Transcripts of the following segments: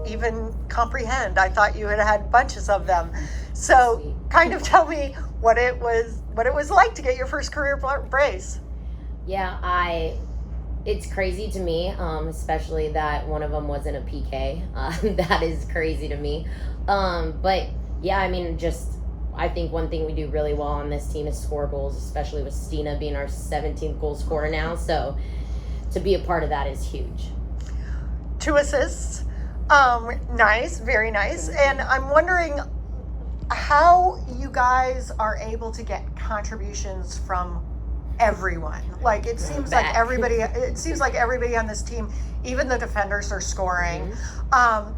even comprehend. I thought you had bunches of them. So kind of tell me what it was like to get your first career brace. Yeah, it's crazy to me, especially that one of them wasn't a PK. That is crazy to me. But yeah, I mean, I think one thing we do really well on this team is score goals, especially with Stina being our 17th goal scorer now. So to be a part of that is huge. 2 assists. Nice, very nice. And I'm wondering how you guys are able to get contributions from everyone. Like it seems like everybody on this team, even the defenders, are scoring.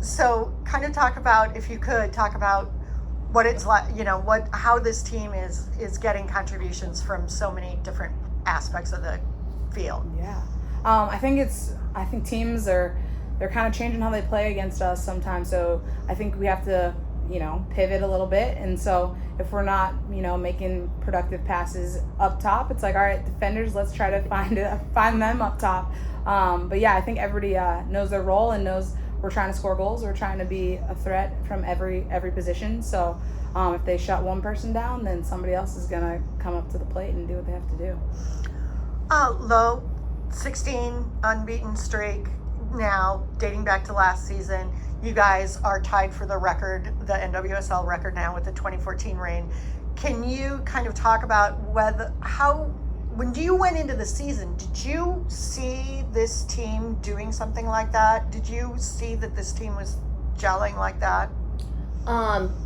So kind of talk about, if you could talk about what it's like, how this team is getting contributions from so many different aspects of the field. Yeah. I think teams they're kind of changing how they play against us sometimes. So I think we have to, pivot a little bit. And so if we're not, making productive passes up top, it's like, all right, defenders, let's try to find them up top. But yeah, I think everybody knows their role and knows we're trying to score goals. We're trying to be a threat from every position. So if they shut one person down, then somebody else is going to come up to the plate and do what they have to do. Low 16 unbeaten streak now, dating back to last season. You guys are tied for the record, the NWSL record now, with the 2014 reign. Can you kind of talk about when you went into the season, did you see this team doing something like that? Did you see that this team was gelling like that?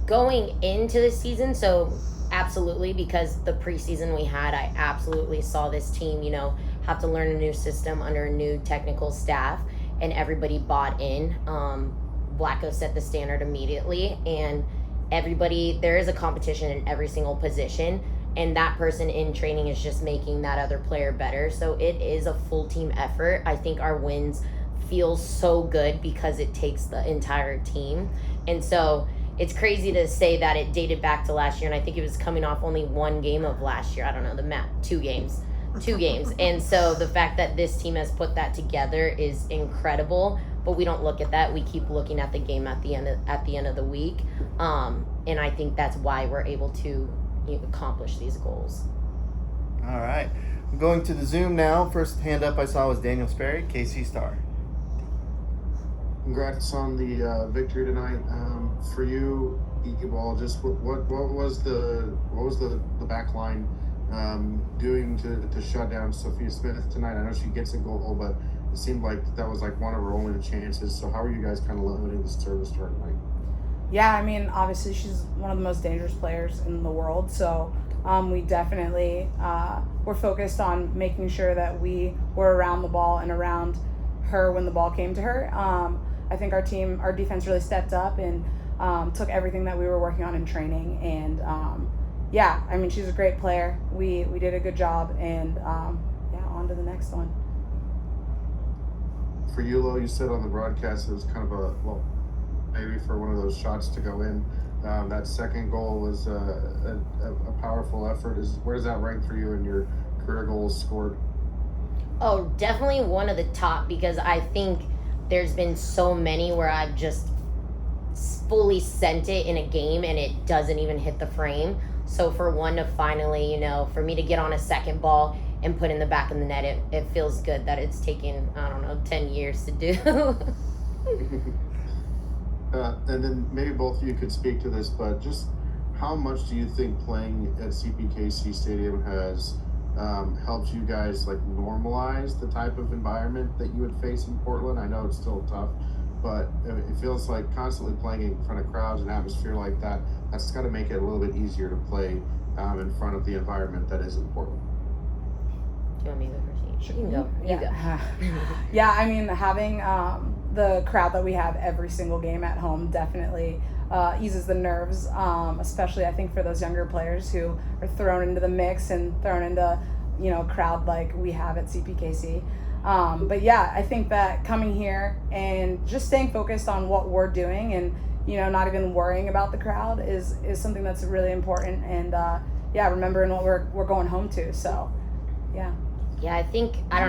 Going into the season, so absolutely, because the preseason we had, I absolutely saw this team, have to learn a new system under a new technical staff, and everybody bought in. Blacko set the standard immediately, and there is a competition in every single position, and that person in training is just making that other player better. So it is a full team effort. I think our wins feel so good because it takes the entire team. And so it's crazy to say that it dated back to last year, and I think it was coming off only one game of last year. I don't know, two games. And so the fact that this team has put that together is incredible. But we don't look at that. We keep looking at the game at the end of the week, and I think that's why we're able to accomplish these goals. All right, I'm going to the Zoom now. First hand up I saw was Daniel Sperry, KC Star. Congrats on the victory tonight. For you, Ball, just what was the back line doing to shut down Sophia Smith tonight? I know she gets a goal, but it seemed like that was like one of her only chances. So how are you guys kind of limiting the service to her tonight? Yeah, I mean, obviously she's one of the most dangerous players in the world. So we definitely were focused on making sure that we were around the ball and around her when the ball came to her. I think our defense really stepped up and took everything that we were working on in training. And yeah, I mean, she's a great player. We did a good job, and on to the next one. For you, Lo, you said on the broadcast it was kind of maybe for one of those shots to go in. That second goal was a powerful effort. Where does that rank for you in your career goals scored? Oh, definitely one of the top, because I think there's been so many where I've just fully sent it in a game and it doesn't even hit the frame. So for one to finally, for me to get on a second ball and put in the back of the net, it feels good that it's taken, 10 years to do. And then maybe both of you could speak to this, but just how much do you think playing at CPKC Stadium has helped you guys normalize the type of environment that you would face in Portland? I know it's still tough, but it feels like constantly playing in front of crowds and atmosphere like that's got to make it a little bit easier to play in front of the environment that is in Portland. Do you want me to go first? You can go. Yeah. Yeah, I mean, having the crowd that we have every single game at home definitely eases the nerves, especially I think for those younger players who are thrown into the mix and thrown into, a crowd like we have at CPKC. But yeah, I think that coming here and just staying focused on what we're doing and, not even worrying about the crowd is something that's really important. And remembering what we're going home to. So, yeah. Yeah, I think I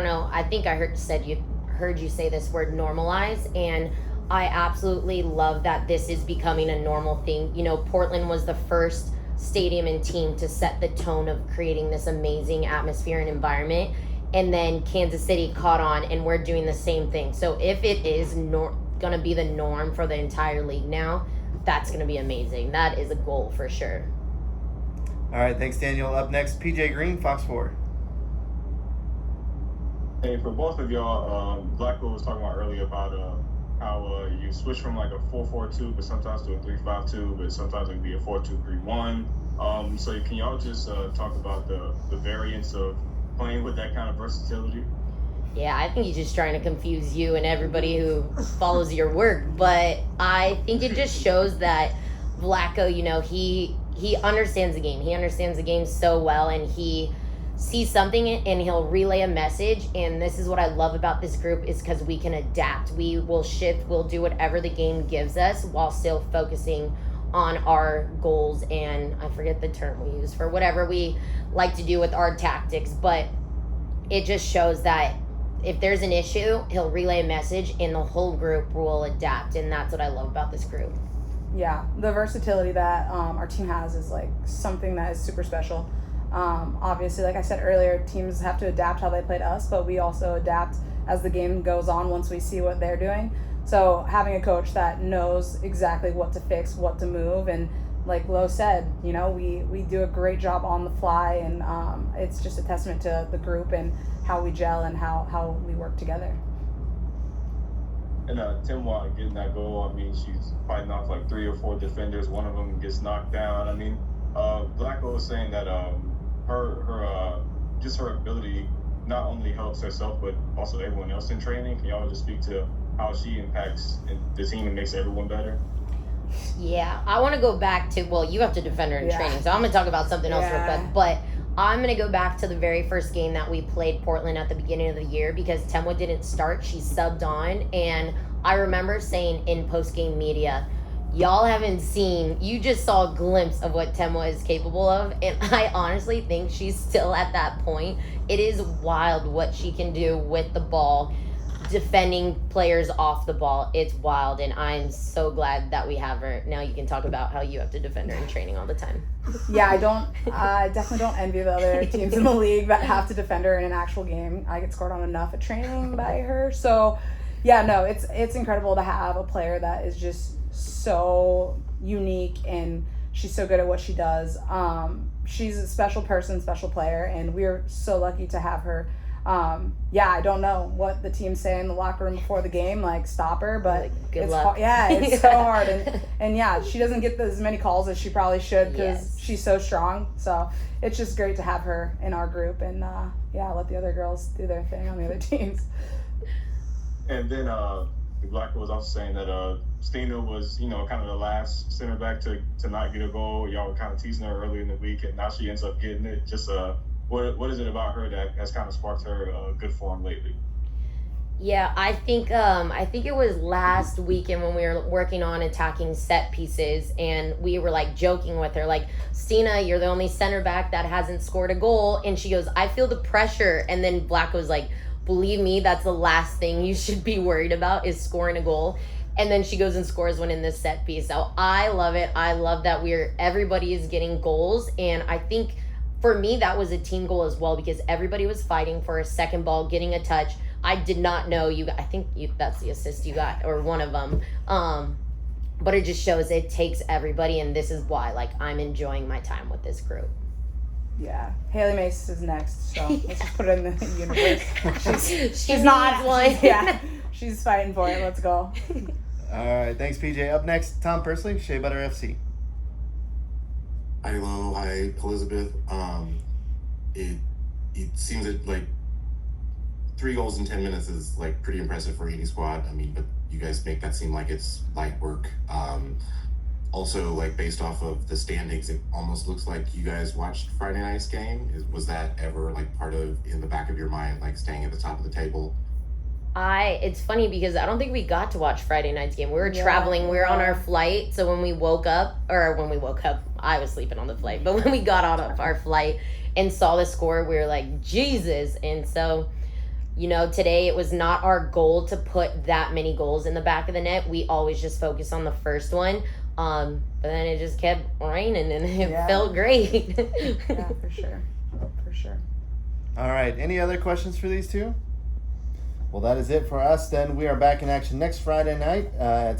heard you say this word normalize, and I absolutely love that this is becoming a normal thing. You know, Portland was the first stadium and team to set the tone of creating this amazing atmosphere and environment. And then Kansas City caught on, and we're doing the same thing. So if it is going to be the norm for the entire league now, that's going to be amazing. That is a goal for sure. All right, thanks, Daniel. Up next, PJ Green, Fox 4. Hey, for both of y'all, Blackwell was talking about earlier about how you switch from like a 4-4-2, but sometimes to a 3-5-2, but sometimes it can be a 4-2-3-1. So can y'all just talk about the variance of playing with that kind of versatility? Yeah, I think he's just trying to confuse you and everybody who follows your work. But I think it just shows that Vlatko, you know, he understands the game. He understands the game so well, and he sees something and he'll relay a message. And this is what I love about this group, is because we can adapt. We will shift. We'll do whatever the game gives us while still focusing on our goals. And I forget the term we use for whatever we like to do with our tactics. But it just shows that if there's an issue, he'll relay a message and the whole group will adapt. And that's what I love about this group. Yeah, the versatility that our team has is like something that is super special. Obviously, like I said earlier, teams have to adapt how they play to us, but we also adapt as the game goes on once we see what they're doing. So having a coach that knows exactly what to fix, what to move, and like Lo said, you know, we do a great job on the fly, and it's just a testament to the group and how we gel and how we work together. And Tim Watt getting that goal, I mean, she's fighting off like 3 or 4 defenders. One of them gets knocked down. I mean, Blackwell was saying that her ability not only helps herself but also everyone else in training. Can y'all just speak to how she impacts the team and makes everyone better? Yeah, I want to go back to, well, you have to defend her in training, so I'm going to talk about something else real quick. But I'm going to go back to the very first game that we played Portland at the beginning of the year, because Temwa didn't start. She subbed on, and I remember saying in post-game media, y'all haven't seen, you just saw a glimpse of what Temwa is capable of, and I honestly think she's still at that point. It is wild what she can do with the ball, defending players off the ball. It's wild, and I'm so glad that we have her. Now you can talk about how you have to defend her in training all the time. Yeah, I definitely don't envy the other teams in the league that have to defend her in an actual game. I get scored on enough at training by her. So, yeah, no, it's incredible to have a player that is just so unique, and she's so good at what she does. She's a special person, special player, and we're so lucky to have her. I don't know what the teams say in the locker room before the game, like stop her, but good it's luck. it's so hard, and yeah, she doesn't get as many calls as she probably should because she's so strong. So it's just great to have her in our group, and let the other girls do their thing on the other teams. And then Blackwell was also saying that Stina was, you know, kind of the last center back to not get a goal. Y'all were kind of teasing her earlier in the week, and now she ends up getting it. Just what is it about her that has kind of sparked her good form lately? Yeah, I think it was last weekend when we were working on attacking set pieces, and we were like joking with her, like, Stina, you're the only center back that hasn't scored a goal, and she goes, I feel the pressure, and then Black was like, believe me, that's the last thing you should be worried about is scoring a goal. And then she goes and scores one in this set piece. So I love it. I love that everybody is getting goals, and I think for me that was a team goal as well, because everybody was fighting for a second ball, getting a touch. I did not know that's the assist you got, or one of them. But it just shows it takes everybody, and this is why, like, I'm enjoying my time with this group. Yeah, Haley Mace is next, so let's just put it in the universe. She's not one. She's fighting for it. Let's go. All right, thanks, PJ. Up next, Tom Persley, Shea Butter FC. Hi, Lo. Hi, Elizabeth. It seems that like 3 goals in 10 minutes is like pretty impressive for any squad. I mean, but you guys make that seem like it's light work. Also, like based off of the standings, it almost looks like you guys watched Friday night's game. Was that ever like part of in the back of your mind, like staying at the top of the table? It's funny because I don't think we got to watch Friday night's game. We were traveling. We were on our flight. So when we woke up, I was sleeping on the flight. But when we got out of our flight and saw the score, we were like, Jesus. And so you know, today it was not our goal to put that many goals in the back of the net. We always just focused on the first one. But then it just kept raining and it felt great. Yeah, for sure. For sure. All right. Any other questions for these two? Well, that is it for us then. We are back in action next Friday night at